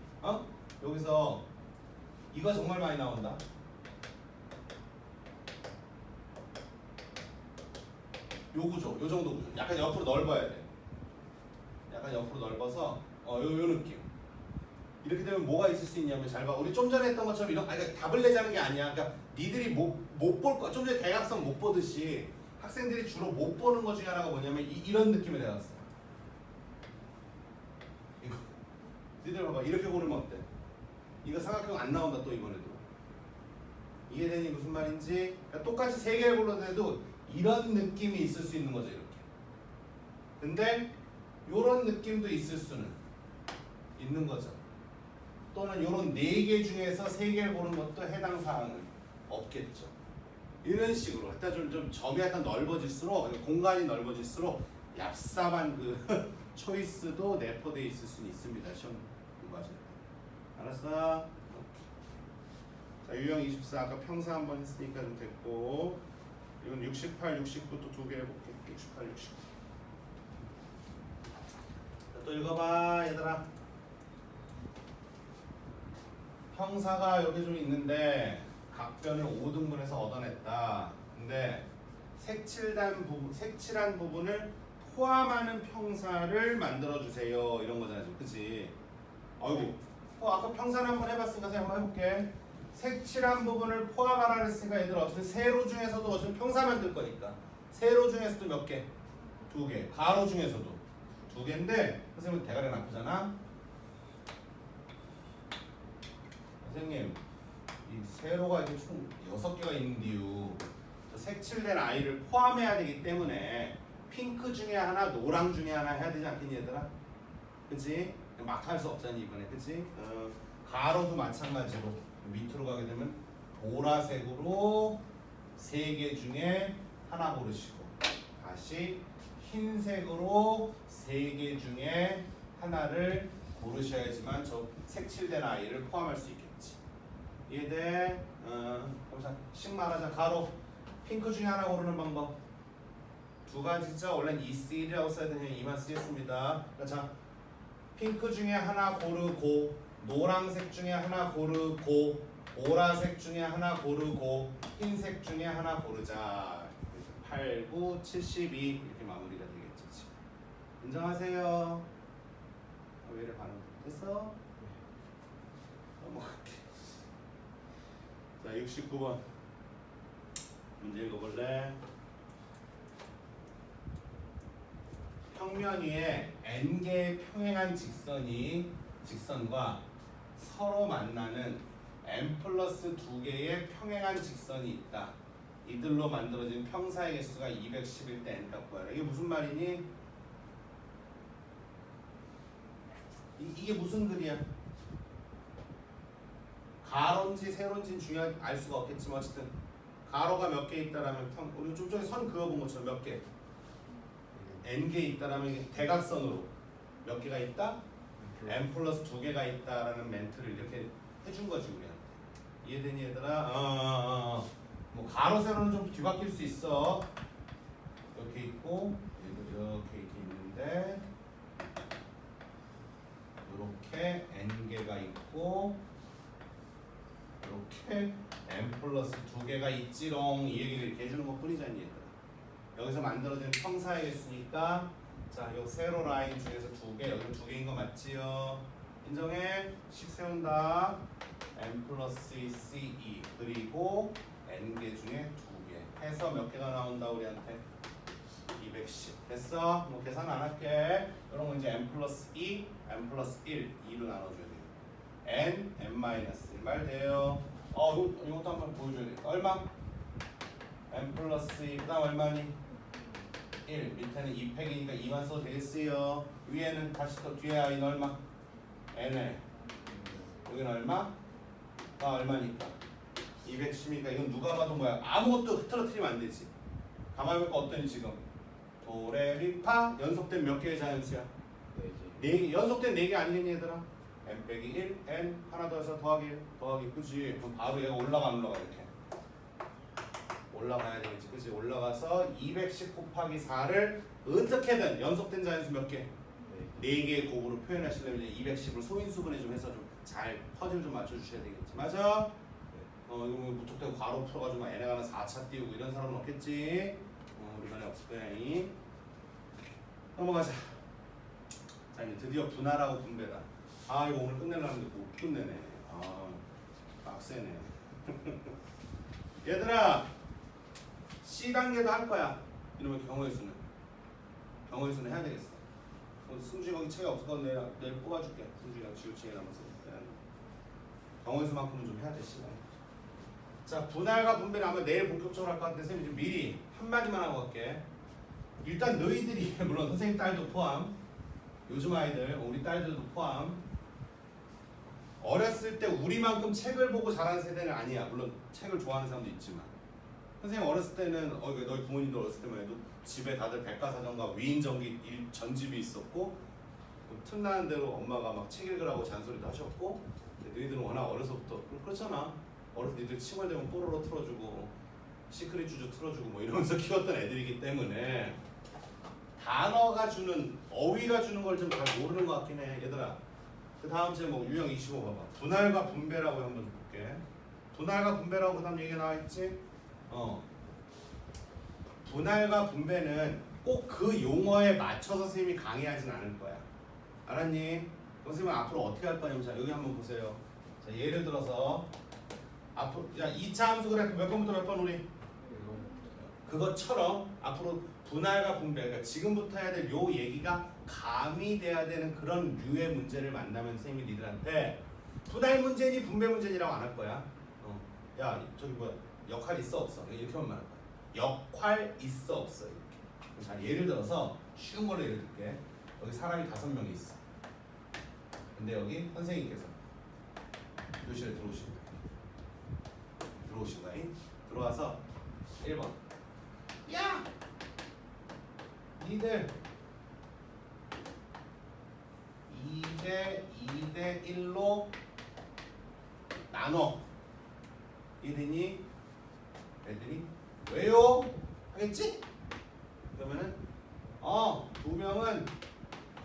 여기서 이거 정말 많이 나온다. 요 구조, 요 정도 구조. 약간 옆으로 넓어야 돼. 약간 옆으로 넓어서 요 느낌. 이렇게 되면 뭐가 있을 수 있냐면 잘 봐. 우리 좀 전에 했던 것처럼 이런 그러니까 답을 내자는 게 아니야. 그러니까 니들이 못 볼 거. 좀 전에 대각선 못 보듯이 학생들이 주로 못 보는 것 중에 하나가 뭐냐면 이런 느낌의 대각선. 이거. 니들 봐봐. 이렇게 고르면 어때? 이거 삼각형 안 나온다 또 이번에도. 이해되니 무슨 말인지? 그러니까 똑같이 세 개를 골라도 이런 느낌이 있을 수 있는 거죠. 이렇게. 근데 요런 느낌도 있을 수는 있는 거죠. 또는 요런 네 개 중에서 세 개를 고른 것도 해당 사항은 없겠죠. 이런 식으로 하여튼 좀 점이 약간 넓어질수록 공간이 넓어질수록 얍삽한 그 초이스도 내포되어 있을 수는 있습니다. 시험 공부하실 때. 알았어? 자, 유형 24 아까 평사 한번 했으니까 좀 됐고 이건 68, 69 또 두 개 해볼게. 68, 69. 자, 또 읽어봐 얘들아. 평사가 여기 좀 있는데 각변을 5등분해서 얻어냈다. 근데 색칠한 부분을 포함하는 평사를 만들어 주세요. 이런 거잖아 지금, 그치? 아이고, 아까 평사를 한번 해봤으니까 제가 한번 해볼게. 색칠한 부분을 포함하라 했으니까 얘들 어쨌든 세로 중에서도 어쨌든 평사 만들 거니까 세로 중에서도 몇 개? 2개. 가로 중에서도 2개인데 선생님은 대가리 나쁘잖아. 선생님, 이 세로가 이게 총 6개가 있는데요. 색칠된 아이를 포함해야 되기 때문에 핑크 중에 하나, 노랑 중에 하나 해야 되지 않겠니 얘들아? 그치? 막 할 수 없잖니 이번에, 그치? 가로도 마찬가지로 밑으로 가게 되면 보라색으로 3개 중에 하나 고르시고 다시 흰색으로 3개 중에 하나를 고르셔야지만 저 색칠된 아이를 포함할 수 있겠지. 이해돼? 그럼 식 말하자. 가로 핑크 중에 하나 고르는 방법 2가지죠. 원래는 E3라고 써야 되냐 이만 쓰겠습니다. 자, 핑크 중에 하나 고르고 노란색 중에 하나 고르고 보라색 중에 하나 고르고 흰색 중에 하나 고르자. 8, 9, 72 이렇게 마무리가 되겠죠. 지금. 인정하세요? 왜 이래 반응 됐어? 넘어갈게. 자, 69번 문제 읽어볼래? 평면 위에 n개의 평행한 직선과 서로 만나는 n 플러스 2개의 평행한 직선이 있다. 이들로 만들어진 평사의 개수가 210일 때 n 값 구하라. 이게 무슨 말이니? 이게 무슨 글이야? 가로인지 세로인지는 중요한 알 수가 없겠지만 어쨌든 가로가 몇 개 있다라면 우리 좀 전에 선 그어본 것처럼 몇 개? n 개 있다라면 이게 대각선으로 몇 개가 있다? n 플러스 2개가 있다라는 멘트를 이렇게 해준 거지 우리한테. 이해되니 얘들아? 뭐 가로 세로는 좀 뒤바뀔 수 있어. 이렇게 있고 이렇게 있는데 이렇게 n 개가 있고 이렇게 n 플러스 2개가 있지롱. 이 얘기를 이렇게 해주는 것 뿐이잖니 얘들아. 여기서 만들어진 평사의 개수니까 자, 요 세로 라인 중에서 2개, 여기 2개인 거 맞지요? 인정해? 식 세운다. n 플러스 c2 그리고 n개 중에 2개 해서 몇 개가 나온다 우리한테? 210. 됐어? 뭐 계산 안 할게. 이런 거 이제 n 플러스 2, n 플러스 1, 2로 나눠줘야 돼요. n 마이너스 1 말 돼요? 이것도 한번 보여줘야 돼. 얼마? n 플러스 2, 그 다음 얼마니? 1. 밑에는 2팩이니까 2만 써도 되겠어요. 위에는 다시 또 뒤에 i는 얼마? n에 여기는 얼마? 얼마니까? 210이니까 이건 누가 봐도 뭐야? 아무것도 흐트러뜨리면 안 되지. 가만히 보니까 어떠니 지금? 도레미파 연속된 몇 개의 자연수야? 4개. 연속된 4개 아니겠니 얘들아? n 빼기 1, n 하나 더 해서 더하기 1, 더하기 그치? 그럼 바로 얘가 올라가 이렇게 올라가야 되겠지, 그치? 올라가서 210 곱하기 4를 어떻게든 연속된 자연수 몇 개? 4개의 곱으로 표현하시려면 이제 210을 소인수분해 좀 해서 좀 잘 퍼즐 좀 맞춰주셔야 되겠지, 맞아? 이거 뭐 무턱대고 괄호 풀어가지고 n에 가는 4차 띄우고 이런 사람은 없겠지? 우리 반에 없을 거야. 넘어가자. 자 이제 드디어 분할하고 분배다. 아 이거 오늘 끝내려는데 못 끝내네. 아 빡세네. 얘들아 C 단계도 할 거야. 이러면 경우의 수는 해야 되겠어. 승준이 거기 책이 없을 건데 내일 뽑아줄게. 승준이가 지우책에 남아서 경우의 수만큼은 좀 해야 돼 시간. 자 분할과 분배는 아마 내일 본격적으로 할 것 같은데 선생님이 좀 미리 한마디만 하고 갈게. 일단 너희들이 물론 선생님 딸도 포함 요즘 아이들 우리 딸들도 포함 어렸을 때 우리만큼 책을 보고 자란 세대는 아니야. 물론 책을 좋아하는 사람도 있지만 선생님 어렸을 때는 너희 부모님도 어렸을 때만 해도 집에 다들 백과사전과 위인전기 전집이 있었고 틈나는 대로 엄마가 막 책 읽으라고 잔소리도 하셨고 너희들은 워낙 어려서부터 그렇잖아. 어렸을 때 니들 칭얼대면 뽀로로 틀어주고 시크릿 주주 틀어주고 뭐 이러면서 키웠던 애들이기 때문에 단어가 주는 어휘가 주는 걸 좀 잘 모르는 것 같긴 해 얘들아. 그 다음 주에 뭐 유형 25 봐봐. 분할과 분배라고 한번 좀 볼게. 분할과 분배라고 그 다음 얘기가 나와있지? 분할과 분배는 꼭 그 용어에 맞춰서 선생님이 강의하진 않을 거야. 알았니? 선생님은 앞으로 어떻게 할 거냐면 자 여기 한번 보세요. 자 예를 들어서 앞으로 야 2차 함수 그래프 몇 번부터 몇 번 우리? 그것처럼 앞으로 분할과 분배 그러니까 지금부터 해야 될 요 얘기가 가미돼야 되는 그런 류의 문제를 만나면 선생님이 니들한테 분할 문제니 분배 문제니라고 안 할 거야. 야 저기 뭐야 역할 있어 없어 이렇게만 말할 거야. 역할 있어 없어 이렇게. 자 예를 들어서 쉬운 걸로 예를 들게. 여기 사람이 5명이 있어. 근데 여기 선생님께서 교실에 들어오신 거야. 들어와서 1번 야! 니들 2대 1로 나눠. 이랬니? 애들이 왜요? 하겠지? 그러면은 2명은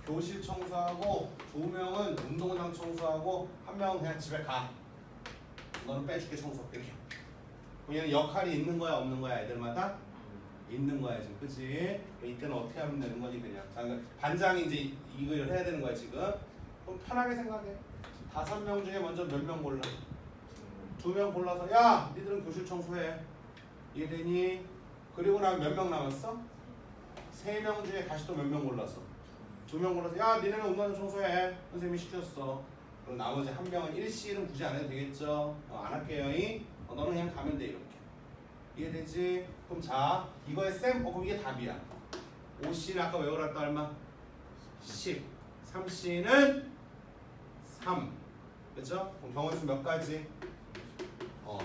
교실 청소하고 2명은 운동장 청소하고 1명은 그냥 집에 가. 너는 빼줄게 청소. 이렇게. 그냥 역할이 있는 거야 없는 거야 애들마다? 있는 거야 지금. 그치? 이때는 어떻게 하면 되는 거니 그냥. 자, 그러니까 반장이 이제 이걸 해야 되는 거야 지금. 그럼 편하게 생각해. 5명 중에 먼저 몇 명 골라? 2명 골라서 야 니들은 교실 청소해. 이해되니? 그리고 나면 몇 명 남았어? 3명 중에 다시 또 몇 명 골랐어? 2명 골라서 야 니네는 운동장 청소해. 선생님이 시켰어. 그럼 나머지 1명은 일시일은 굳이 안 해도 되겠죠? 안 할게요. 너는 그냥 가면 돼 이렇게. 이해되지? 그럼 자 이거의 쌤 그럼 이게 답이야. 5C는 아까 외우랬다 얼마? 10. 3C는 3. 그렇죠? 그럼 경우의 수 몇 가지?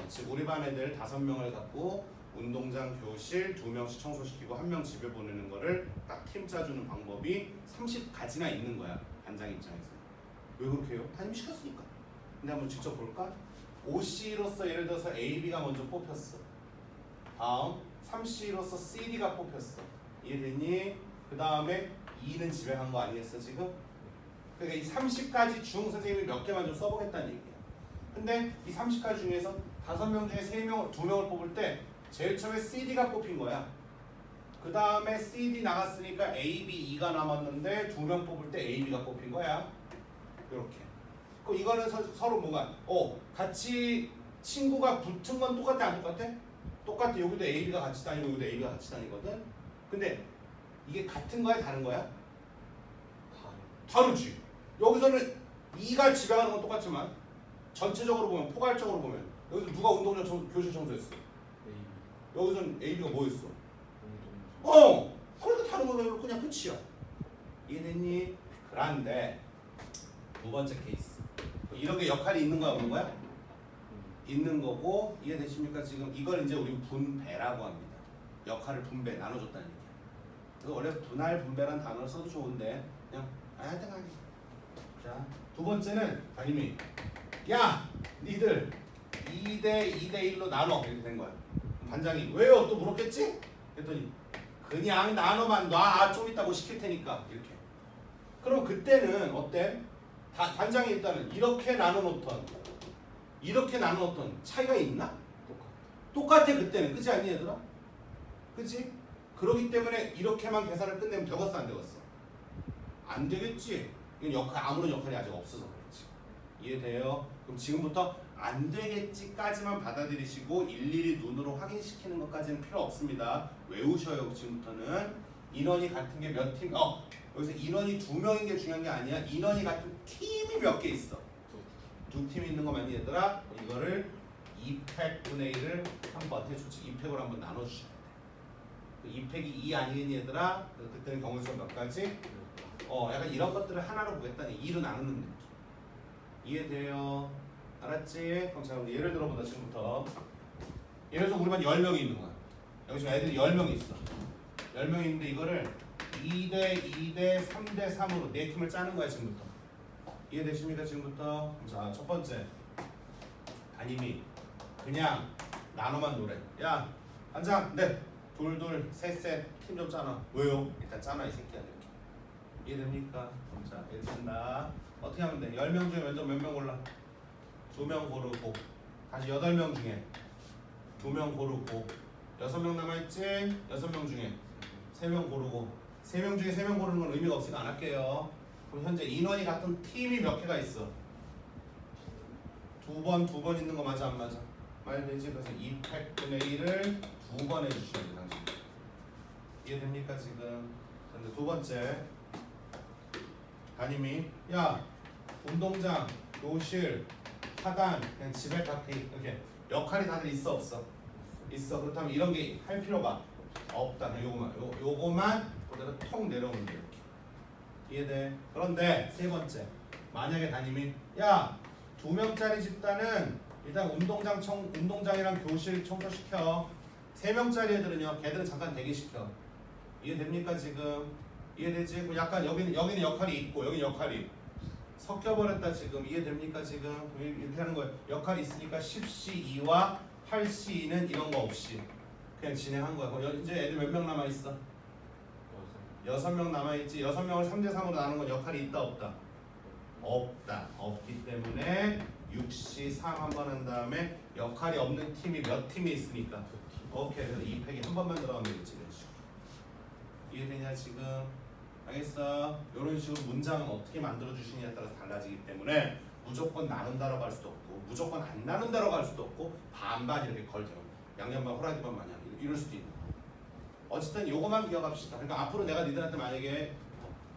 지금 우리 반 애들 5명을 갖고 운동장, 교실 2명씩 청소시키고 1명 집에 보내는 거를 딱 팀 짜주는 방법이 30가지나 있는 거야. 반장 입장에서. 왜 그렇게 해요? 담임 시켰으니까. 근데 한번 직접 볼까? 5C로서 예를 들어서 A, B가 먼저 뽑혔어. 다음 3C로서 C, D가 뽑혔어. 이해되니? 그 다음에 2는 집에 간 거 아니겠어 지금? 그러니까 이 30가지 중 선생님이 몇 개만 좀 써보겠다는 얘기야. 근데 이 30가지 중에서 5명 중에 3명, 2명을 뽑을 때 제일 처음에 CD가 뽑힌 거야. 그 다음에 CD 나갔으니까 A, B, 2가 남았는데 2명 뽑을 때 A, B가 뽑힌 거야. 이렇게. 그럼 이거는 서로 뭐가? 같이 친구가 붙은 건 똑같아 안 똑같아? 똑같아. 여기도 A, B가 같이 다니고 여기도 A, B가 같이 다니거든. 근데 이게 같은 거야 다른 거야? 다르지. 여기서는 2가 집에 가는 건 똑같지만 전체적으로 보면 포괄적으로 보면 여기서 누가 운동장 교실 청소했어? 여기서는 A, B가 뭐 했어? 그러니까 다른 거는 그냥 끝이야. 이해됐니? 그런데 두 번째 케이스 이런 게 역할이 있는 거야 없는 거야? 있는 거고 이해되십니까? 지금 이걸 이제 우리 분배라고 합니다. 역할을 분배 나눠줬다는 얘기야. 그래서 원래 분할 분배란 단어를 써도 좋은데 그냥 하여튼 하기. 자, 두 번째는 담임이 야 니들 2대 1로 나눠 이렇게 된 거야. 반장이 왜요? 또 물었겠지? 그랬더니 그냥 나눠만 놔. 좀 이따 뭐 시킬 테니까 이렇게. 그럼 그때는 어때? 반장이 일단은 이렇게 나눠놓던 차이가 있나? 똑같아 그때는. 그치 않니 얘들아? 그치? 그렇기 때문에 이렇게만 계산을 끝내면 되겠어 안 되겠어? 안 되겠지. 이건 역할 아무런 역할이 아직 없어서 그렇지. 이해돼요? 그럼 지금부터 안 되겠지까지만 받아들이시고 일일이 눈으로 확인시키는 것까지는 필요 없습니다. 외우셔요. 지금부터는 인원이 같은 게 몇 팀? 여기서 인원이 2명인 게 중요한 게 아니야. 인원이 같은 팀이 몇 개 있어? 2팀이 있는 거 맞니 얘들아? 이거를 2팩분의 1을 한번 해주지. 2팩으로 한번 나눠주셔야 돼. 2팩이 2 아니겠니 얘들아? 그때는 경우수 몇 가지? 약간 이런 것들을 하나로 보겠다니 2로 나누는 느낌. 이해돼요? 알았지? 그럼 자 우리 예를 들어보자 지금부터. 예를 들어서 우리 반 10명이 있는 거야. 여기 지금 애들이 10명이 있어. 10명이 있는데 이거를 2대 2대 3대 3으로 4팀을 짜는 거야 지금부터. 이해되십니까 지금부터? 자 첫 번째 담임이 그냥 나눠만 노래. 야 반장 네 둘둘 셋셋 팀 좀 짜놔. 왜요? 일단 짜놔 이 새끼야. 이해됩니까? 자 일단 나 어떻게 하면 돼? 10명 중에 먼저 몇 명 골라? 2명 고르고 다시 8명 중에 2명 고르고 6명 남아있지? 6명 중에 3명 고르고 3명 중에 3명 고르는 건 의미가 없으니까 안 할게요. 그럼 현재 인원이 같은 팀이 몇 개가 있어? 2번 있는 거 맞아 안 맞아? 말되지? 그래서 2팩분의 1을 2번 해주셔야 돼 당신. 이해됩니까 지금? 근데 두 번째 담임이 야 운동장, 교실, 하단, 그냥 집에 카페 이렇게 역할이 다들 있어 없어? 있어. 그렇다면 이런 게 할 필요가 없다. 요거만 그대로 통 내려오면 돼 이렇게. 이해돼? 그런데 세 번째 만약에 담임이 야 2명짜리 집단은 일단 운동장이랑 교실 청소시켜. 3명짜리 애들은요 걔들은 잠깐 대기시켜. 이해됩니까 지금? 이해되지? 그럼 약간 여기는 역할이 있고 여기는 역할이 섞여버렸다 지금. 이해됩니까 지금? 이렇게 하는 거예요. 역할이 있으니까 10C 2와 8C 2는 이런 거 없이 그냥 진행한 거야. 그럼 이제 애들 몇 명 남아있어? 6명 남아있지. 6명을 3대 3으로 나누는 건 역할이 있다 없다? 없다. 없기 때문에 6C 3 한 번 한 다음에 역할이 없는 팀이 몇 팀이 있으니까 오케이. 그래서 이 팩이 한 번만 들어가면 되겠지. 이해되냐 지금? 알겠어? 이런 식으로 문장은 어떻게 만들어주시느냐에 따라서 달라지기 때문에 무조건 나눈다라고 할 수도 없고 무조건 안 나눈다라고 할 수도 없고 반반 이렇게 걸죠. 양념반 호라이반 마냥 이럴 수도 있는 거야. 어쨌든 요거만 기억합시다. 그러니까 앞으로 내가 니들한테 만약에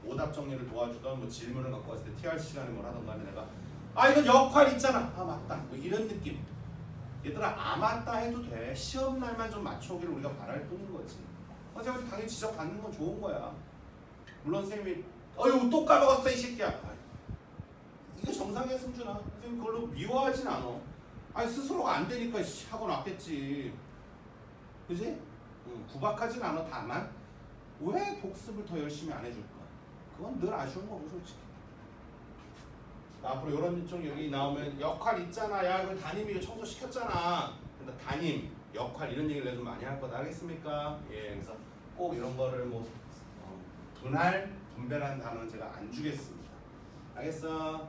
오답 정리를 도와주던 뭐 질문을 갖고 왔을 때 TR 시간에 뭘 하던가 하면 내가 이건 역할 있잖아. 맞다. 뭐 이런 느낌. 얘들아 맞다 해도 돼. 시험 날만 좀 맞춰오기를 우리가 바랄 뿐인 거지. 선생님한테 당연히 지적받는 건 좋은 거야. 물론 선생님이 이거 또 까먹었어 이 새끼야. 이게 정상이야 승준아. 선생님 그걸로 미워하진 않아. 스스로가 안 되니까 하고 놨겠지. 그지? 구박하진 않아. 다만 왜 복습을 더 열심히 안 해줄까? 그건 늘 아쉬운 거고 솔직히. 앞으로 이런 쪽 여기 나오면 역할 있잖아. 야 이거 담임이 이거 청소 시켰잖아. 그러니까 담임, 역할 이런 얘기를 내가 좀 많이 할 거다. 알겠습니까? 예, 그래서 꼭 이런 거를 뭐 분할, 분배라는 단어는 제가 안 주겠습니다. 알겠어?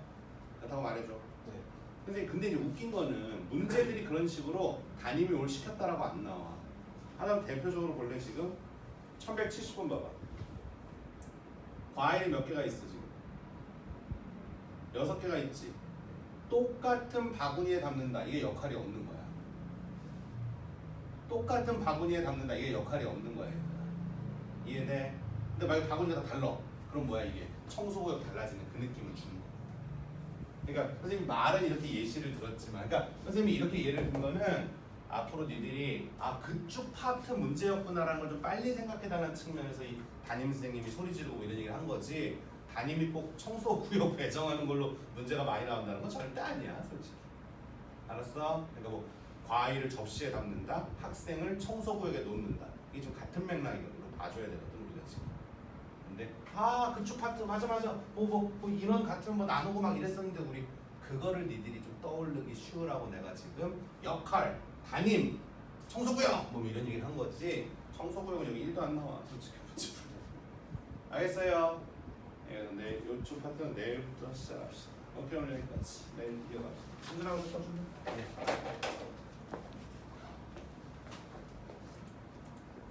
그렇다고 말해줘. 네. 선생님 근데 이제 웃긴 거는 문제들이 그런 식으로 담임이 올 시켰다라고 안 나와. 하나 대표적으로 볼래 지금? 1170번 봐봐. 과일이 몇 개가 있어 지금? 6개가 있지. 똑같은 바구니에 담는다. 이게 역할이 없는 거야. 똑같은 바구니에 담는다. 이게 역할이 없는 거야. 이해돼? 근데 만약 바구니가 다 달라. 그럼 뭐야 이게? 청소구역 달라지는 그 느낌을 주는 거야. 그러니까 선생님 말은 이렇게 예시를 들었지만 그러니까 선생님이 이렇게 예를 든 거는 앞으로 니들이 그쪽 파트 문제였구나라는 걸 좀 빨리 생각해달라는 측면에서 이 담임 선생님이 소리 지르고 이런 얘기를 한 거지 담임이 꼭 청소구역 배정하는 걸로 문제가 많이 나온다는 건 절대 아니야 솔직히. 알았어? 그러니까 뭐 과일을 접시에 담는다, 학생을 청소구역에 놓는다. 이게 좀 같은 맥락으로 봐줘야 되거든 우리가 지금. 근데 그쪽 파트 맞아 뭐 인원 같은 뭐 나누고 막 이랬었는데 우리 그거를 니들이 좀 떠올리기 쉬우라고 내가 지금 역할, 담임, 청소구역 뭐 이런 얘기를 한 거지. 청소구역은 여기 1도 안 나와 솔직히. 알겠어요? 예, 근데 이쪽 파트는 내일부터 시작합시다. 오케이 오늘 여기까지. 내일 이어갑시다. 친구랑 써줄래? 네.